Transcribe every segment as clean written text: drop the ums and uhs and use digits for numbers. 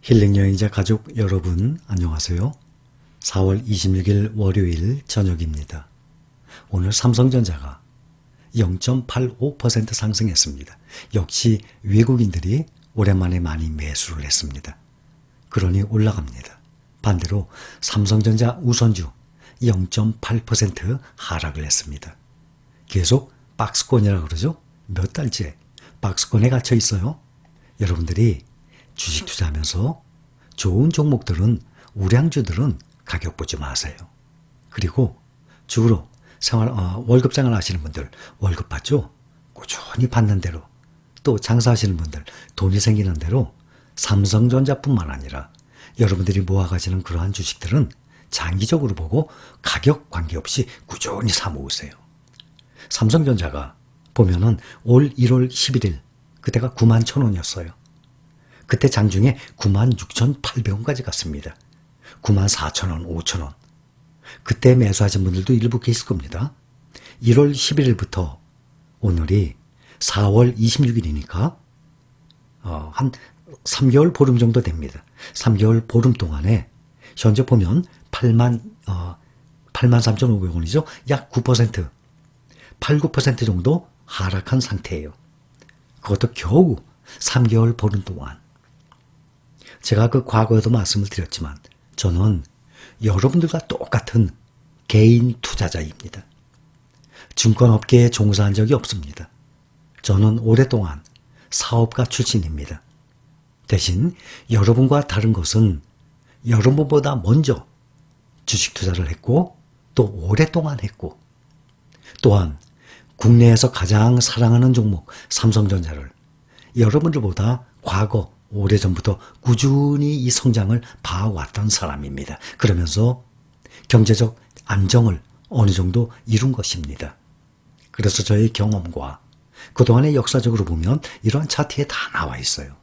힐링여행자 가족 여러분 안녕하세요. 4월 26일 월요일 저녁입니다. 오늘 삼성전자가 0.85% 상승했습니다. 역시 외국인들이 오랜만에 많이 매수를 했습니다. 그러니 올라갑니다. 반대로 삼성전자 우선주 0.8% 하락을 했습니다. 계속 박스권이라고 그러죠? 몇 달째 박스권에 갇혀 있어요. 여러분들이 주식 투자하면서 좋은 종목들은, 우량주들은 가격 보지 마세요. 그리고 주로 월급 생활 하시는 분들 월급 받죠? 꾸준히 받는 대로, 또 장사하시는 분들 돈이 생기는 대로 삼성전자뿐만 아니라 여러분들이 모아가시는 그러한 주식들은 장기적으로 보고 가격 관계없이 꾸준히 사 모으세요. 삼성전자가 보면은 올 1월 11일 그때가 91,000원이었어요. 그때 장중에 96,800원까지 갔습니다. 94,000원, 5,000원. 그때 매수하신 분들도 일부 계실 겁니다. 1월 11일부터 오늘이 4월 26일이니까 한 3개월 보름 정도 됩니다. 3개월 보름 동안에 현재 보면 83,500원이죠. 약 9%, 8, 9% 정도 하락한 상태예요. 그것도 겨우 3개월 보름 동안. 제가 그 과거에도 말씀을 드렸지만 저는 여러분들과 똑같은 개인 투자자입니다. 증권업계에 종사한 적이 없습니다. 저는 오랫동안 사업가 출신입니다. 대신 여러분과 다른 것은 여러분보다 먼저 주식 투자를 했고 또 오랫동안 했고, 또한 국내에서 가장 사랑하는 종목 삼성전자를 여러분들보다 과거 오래전부터 꾸준히 이 성장을 봐왔던 사람입니다. 그러면서 경제적 안정을 어느 정도 이룬 것입니다. 그래서 저의 경험과 그동안의 역사적으로 보면 이러한 차트에 다 나와 있어요.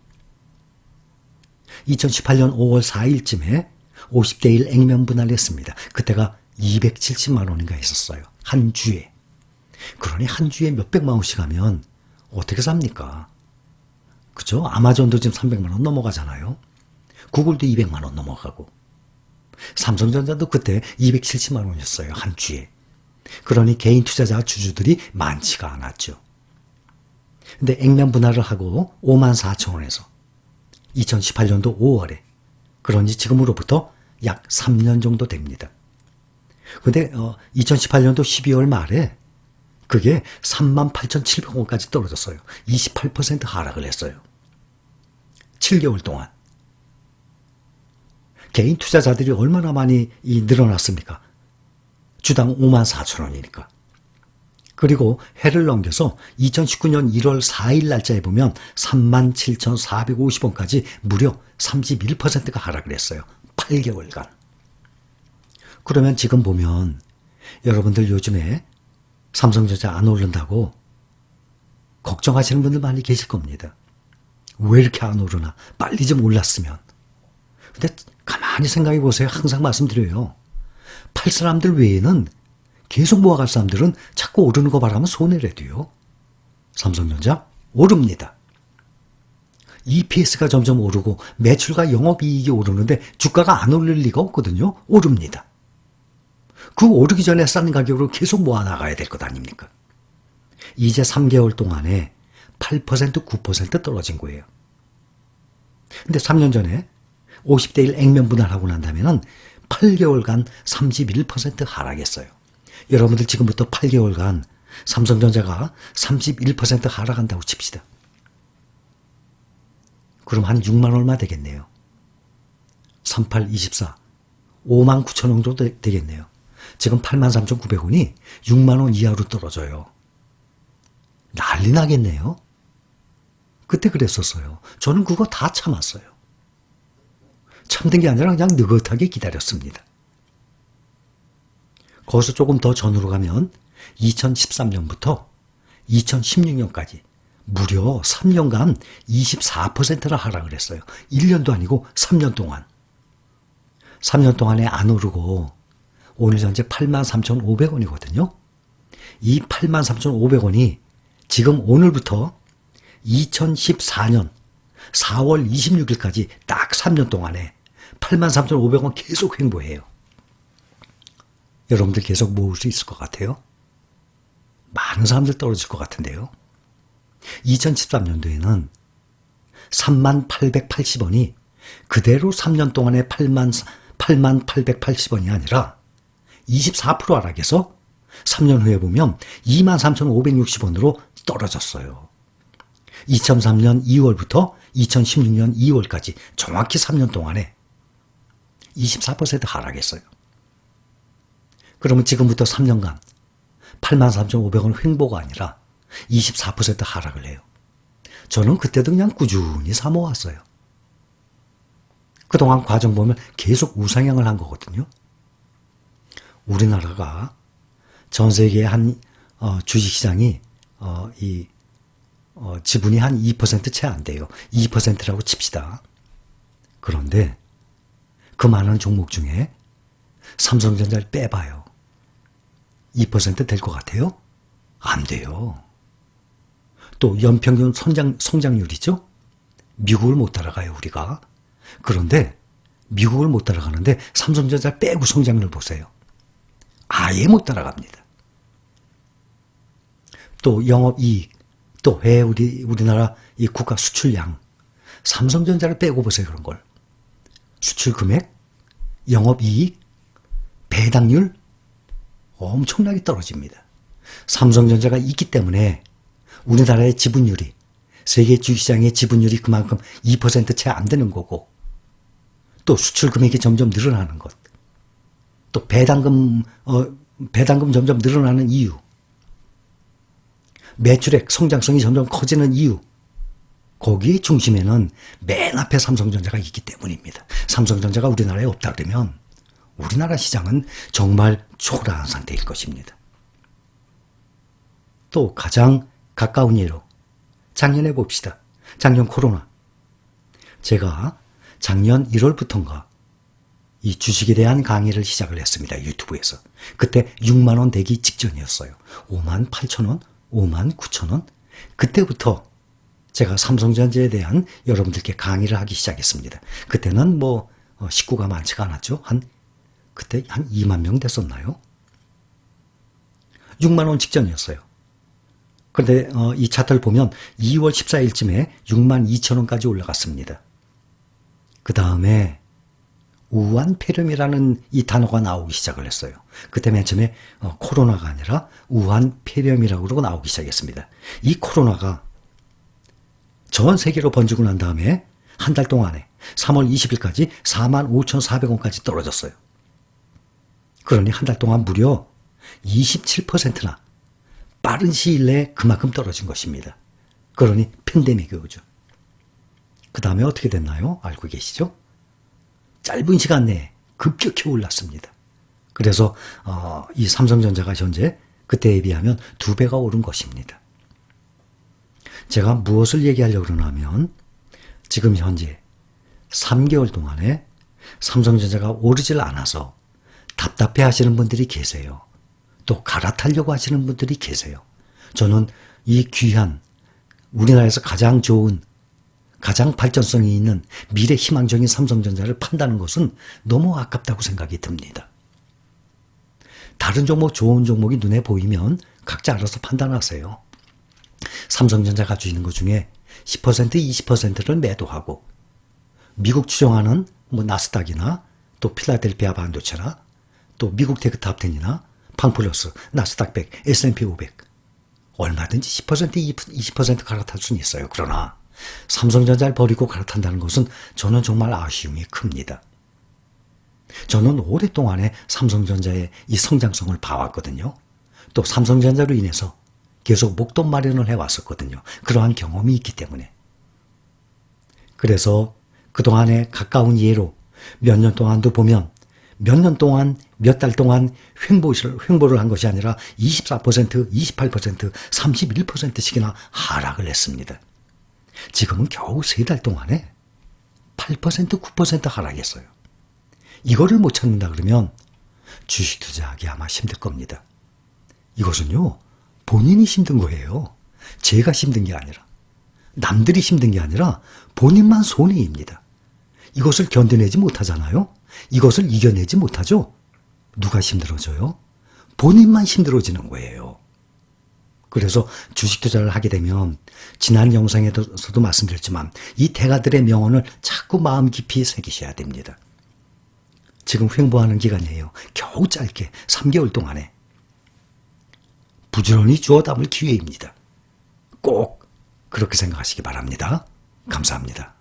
2018년 5월 4일쯤에 50대 1 액면 분할을 했습니다. 그때가 270만 원인가 있었어요. 한 주에. 그러니 한 주에 몇백만 원씩 하면 어떻게 삽니까? 그죠? 아마존도 지금 300만 원 넘어가잖아요. 구글도 200만 원 넘어가고. 삼성전자도 그때 270만 원이었어요. 한 주에. 그러니 개인 투자자 주주들이 많지가 않았죠. 근데 액면 분할을 하고 54,000원에서 2018년도 5월에, 그러니 지금으로부터 약 3년 정도 됩니다. 근데 2018년도 12월 말에 그게 38,700원까지 떨어졌어요. 28% 하락을 했어요. 7개월 동안. 개인 투자자들이 얼마나 많이 늘어났습니까? 주당 54,000원이니까. 그리고 해를 넘겨서 2019년 1월 4일 날짜에 보면 37,450원까지 무려 31%가 하락을 했어요. 8개월간. 그러면 지금 보면 여러분들 요즘에 삼성전자 안 오른다고 걱정하시는 분들 많이 계실 겁니다. 왜 이렇게 안 오르나? 빨리 좀 올랐으면. 근데 가만히 생각해 보세요. 항상 말씀드려요. 팔 사람들 외에는, 계속 모아갈 사람들은 자꾸 오르는 거 바라면 손해를 해도요. 삼성전자 오릅니다. EPS가 점점 오르고 매출과 영업이익이 오르는데 주가가 안 오를 리가 없거든요. 오릅니다. 그 오르기 전에 싼 가격으로 계속 모아나가야 될 것 아닙니까? 이제 3개월 동안에 8%, 9% 떨어진 거예요. 근데 3년 전에 50대 1 액면 분할하고 난다면 8개월간 31% 하락했어요. 여러분들 지금부터 8개월간 삼성전자가 31% 하락한다고 칩시다. 그럼 한 6만 얼마 되겠네요. 38, 24, 5만 9천 원 정도 되겠네요. 지금 83,900원이 6만 원 이하로 떨어져요. 난리 나겠네요. 그때 그랬었어요. 저는 그거 다 참았어요. 참된 게 아니라 그냥 느긋하게 기다렸습니다. 거기서 조금 더 전으로 가면 2013년부터 2016년까지 무려 3년간 24%나 하락을 했어요. 1년도 아니고 3년 동안. 3년 동안에 안 오르고 오늘 현재 83,500원이거든요. 이 83,500원이 지금 오늘부터 2014년 4월 26일까지 딱 딱 3년 동안에 83,500원 계속 횡보해요. 여러분들 계속 모을 수 있을 것 같아요? 많은 사람들 떨어질 것 같은데요. 2013년도에는 3880원이 그대로 3년 동안에 8880원이 아니라 24% 하락해서 3년 후에 보면 23,560원으로 떨어졌어요. 2003년 2월부터 2016년 2월까지 정확히 3년 동안에 24% 하락했어요. 그러면 지금부터 3년간 83,500원 횡보가 아니라 24% 하락을 해요. 저는 그때도 그냥 꾸준히 사모았어요. 그동안 과정 보면 계속 우상향을 한 거거든요. 우리나라가 전 세계의 한 주식시장이 지분이 한 2% 채 안 돼요. 2%라고 칩시다. 그런데 그 많은 종목 중에 삼성전자를 빼봐요. 2% 될 것 같아요? 안 돼요. 또 연평균 성장률이죠? 미국을 못 따라가요, 우리가. 그런데 미국을 못 따라가는데 삼성전자 빼고 성장률 보세요. 아예 못 따라갑니다. 또 영업이익, 또 우리나라 이 국가 수출량, 삼성전자를 빼고 보세요, 그런 걸. 수출 금액, 영업이익, 배당률 엄청나게 떨어집니다. 삼성전자가 있기 때문에 우리나라의 지분율이, 세계 주식시장의 지분율이 그만큼 2% 채 안 되는 거고, 또 수출 금액이 점점 늘어나는 것, 또 배당금 점점 늘어나는 이유, 매출액 성장성이 점점 커지는 이유, 거기에 중심에는 맨 앞에 삼성전자가 있기 때문입니다. 삼성전자가 우리나라에 없다 그러면 우리나라 시장은 정말 초라한 상태일 것입니다. 또 가장 가까운 예로 작년에 봅시다. 작년 코로나. 제가 작년 1월부터인가 이 주식에 대한 강의를 시작을 했습니다. 유튜브에서. 그때 6만 원 되기 직전이었어요. 5만 8천 원, 5만 9천 원. 그때부터 제가 삼성전자에 대한 여러분들께 강의를 하기 시작했습니다. 그때는 식구가 많지가 않았죠. 그때 한 2만 명 됐었나요? 6만 원 직전이었어요. 그런데 이 차트를 보면 2월 14일쯤에 6만 2천 원까지 올라갔습니다. 그 다음에 우한폐렴이라는 이 단어가 나오기 시작을 했어요. 그때 맨 처음에 코로나가 아니라 우한폐렴이라고 그러고 나오기 시작했습니다. 이 코로나가 전 세계로 번지고 난 다음에 한 달 동안에 3월 20일까지 45,400원까지 떨어졌어요. 그러니 한 달 동안 무려 27%나 빠른 시일 내에 그만큼 떨어진 것입니다. 그러니 팬데믹이 오죠. 그 다음에 어떻게 됐나요? 알고 계시죠? 짧은 시간 내에 급격히 올랐습니다. 그래서 이 삼성전자가 현재 그때에 비하면 2배가 오른 것입니다. 제가 무엇을 얘기하려고 그러냐면 지금 현재 3개월 동안에 삼성전자가 오르질 않아서 답답해 하시는 분들이 계세요. 또 갈아타려고 하시는 분들이 계세요. 저는 이 귀한 우리나라에서 가장 좋은, 가장 발전성이 있는 미래 희망적인 삼성전자를 판다는 것은 너무 아깝다고 생각이 듭니다. 다른 종목, 좋은 종목이 눈에 보이면 각자 알아서 판단하세요. 삼성전자 가지고 있는 것 중에 10%, 20%를 매도하고 미국 추종하는 나스닥이나 또 필라델피아 반도체나 또 미국 테크탑10이나 판플러스, 나스닥 100, S&P 500 얼마든지 10%, 20% 갈아탈 수는 있어요. 그러나 삼성전자를 버리고 갈아탄다는 것은 저는 정말 아쉬움이 큽니다. 저는 오랫동안에 삼성전자의 이 성장성을 봐왔거든요. 또 삼성전자로 인해서 계속 목돈 마련을 해왔었거든요. 그러한 경험이 있기 때문에. 그래서 그동안에 가까운 예로 몇 년 동안도 보면 몇 년 동안, 몇 달 동안 횡보를 한 것이 아니라 24%, 28%, 31%씩이나 하락을 했습니다. 지금은 겨우 3달 동안에 8%, 9% 하락했어요. 이거를 못 찾는다 그러면 주식 투자하기 아마 힘들 겁니다. 이것은요, 본인이 힘든 거예요. 제가 힘든 게 아니라, 남들이 힘든 게 아니라 본인만 손해입니다. 이것을 견뎌내지 못하잖아요. 이것을 이겨내지 못하죠. 누가 힘들어져요? 본인만 힘들어지는 거예요. 그래서 주식 투자를 하게 되면 지난 영상에서도 말씀드렸지만 이 대가들의 명언을 자꾸 마음 깊이 새기셔야 됩니다. 지금 횡보하는 기간이에요. 겨우 짧게 3개월 동안에. 부지런히 주워 담을 기회입니다. 꼭 그렇게 생각하시기 바랍니다. 감사합니다.